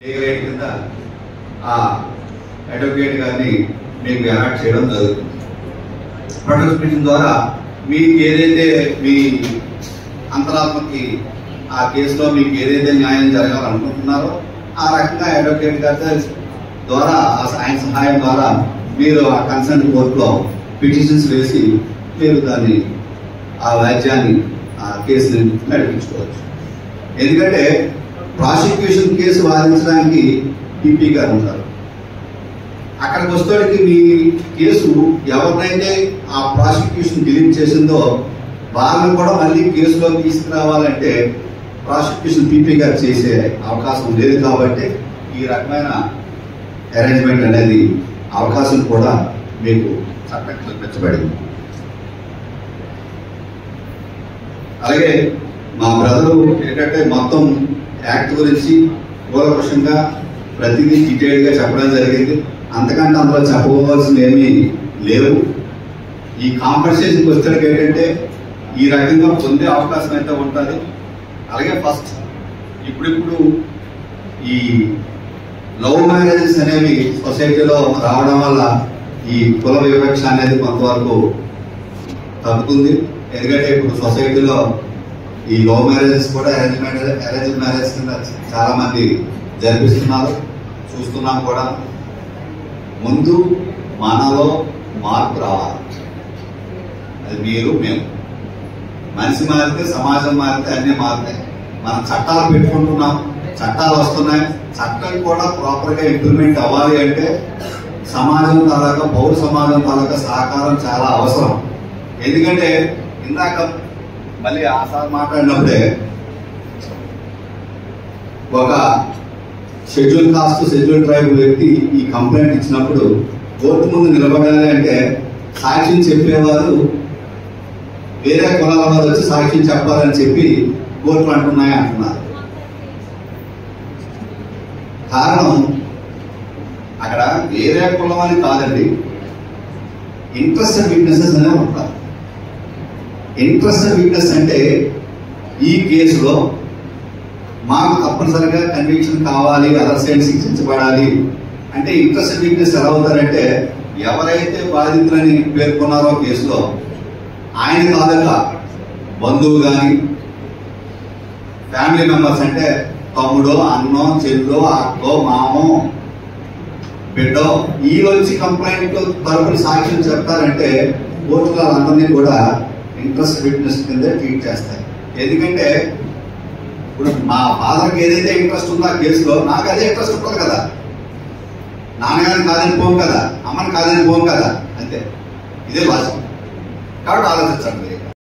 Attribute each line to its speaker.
Speaker 1: కింద ఆ అడ్వకేట్ గారిని మీకు అలాట్ చేయడం జరుగుతుంది. ప్రొటెస్ట్ పిటిషన్ ద్వారా మీకు ఏదైతే మీ అంతరాత్మకి ఆ కేసులో మీకు ఏదైతే న్యాయం జరగాలనుకుంటున్నారో ఆ రకంగా అడ్వకేట్ గారి ద్వారా ఆయన సహాయం ద్వారా మీరు ఆ కన్సర్న్ కోర్టులో పిటిషన్స్ వేసి మీరు దాన్ని ఆ వ్యాజ్యాన్ని ఆ కేసుని నడిపించుకోవచ్చు. ఎందుకంటే ప్రాసిక్యూషన్ కేసు వాదించడానికి పీపీ గారు ఉంటారు. అక్కడికి వస్తేకి మీ కేసు ఎవరినైతే ఆ ప్రాసిక్యూషన్ డిలీట్ చేసిందో వాళ్ళని కూడా మళ్ళీ కేసులో తీసుకురావాలంటే ప్రాసిక్యూషన్ పీపీ గారు చేసే అవకాశం లేదు. కాబట్టి ఈ రకమైన అరేంజ్మెంట్ అనేది అవకాశం కూడా మీకు చట్టం కల్పించబడింది. అలాగే మా బ్రదరు ఏంటంటే మొత్తం యాక్ట్ గురించి కూలవృషంగా ప్రతిదీ డీటెయిల్గా చెప్పడం జరిగింది. అంతకంటే అందులో చెప్పవలసింది ఏమీ లేవు. ఈ కాంపన్సేషన్కి వచ్చేసరికి ఏంటంటే ఈ రకంగా పొందే అవకాశం అయితే ఉంటుంది. అలాగే ఫస్ట్ ఇప్పుడిప్పుడు ఈ లవ్ మ్యారేజెస్ అనేవి సొసైటీలో రావడం వల్ల ఈ కుల వివక్ష అనేది కొంతవరకు తగ్గుతుంది. ఎందుకంటే ఇప్పుడు సొసైటీలో ఈ లవ్ మ్యారేజెస్ కూడా అరేంజ్ మ్యారేజ్ కింద చాలా మంది జరిపిస్తున్నారు, చూస్తున్నాం కూడా. ముందు మనలో మార్పు రావాలి. అది మీరు మేము. మనిషి మారితే సమాజం మారితే అన్నీ మారుతాయి. మనం చట్టాలు పెట్టుకుంటున్నాం, చట్టాలు వస్తున్నాయి. చట్టం కూడా ప్రాపర్ గా ఇంప్లిమెంట్ అవ్వాలి అంటే సమాజం తాలూకా పౌర సమాజం తాలూకా సహకారం చాలా అవసరం. ఎందుకంటే ఇందాక మళ్ళీ ఆసారి మాట్లాడినప్పుడే ఒక షెడ్యూల్ కాస్ట్ షెడ్యూల్ ట్రైబ్ వ్యక్తి ఈ కంప్లైంట్ ఇచ్చినప్పుడు కోర్టు ముందు నిలబడాలి అంటే సాక్ష్యం చెప్పేవారు వేరే కులాల వారు వచ్చి సాక్ష్యం చెప్పాలని చెప్పి కోర్టులు అంటున్నాయి అంటున్నారు. కారణం అక్కడ వేరే కులం అని కాదండి, ఇంట్రెస్టెడ్ విట్నెసెస్ అనే ఉంటారు. ఇంట్రెస్టెడ్ విట్నెస్ అంటే ఈ కేసులో మాకు తప్పనిసరిగా కన్విక్షన్ కావాలి, అదర్ సైడ్ శిక్షించబడాలి అంటే ఇంట్రెస్టెడ్ విట్నెస్ ఎలా అవుతారంటే ఎవరైతే బాధితులని పేర్కొన్నారో కేసులో ఆయన కాదక బంధువు కానీ ఫ్యామిలీ మెంబర్స్ అంటే తమ్ముడో అన్నో చెల్లో అక్కో మామో బిడ్డో ఈ వచ్చి కంప్లైంట్ తరపున సాక్ష్యం చెప్తారంటే కోర్టులు వాళ్ళందరినీ కూడా ఇంట్రెస్ట్ విట్నెస్ కింద ట్రీట్ చేస్తాయి. ఎందుకంటే ఇప్పుడు మా ఫాదర్కి ఏదైతే ఇంట్రెస్ట్ ఉందో ఆ కేసులో నాకు అదే ఇంట్రెస్ట్ ఉంటుంది కదా. నాన్నగారిని కాదని పోం కదా, అమ్మని కాదని పోం కదా, అంతే. ఇదే లాజిక్. కాబట్టి ఆలోచించండి.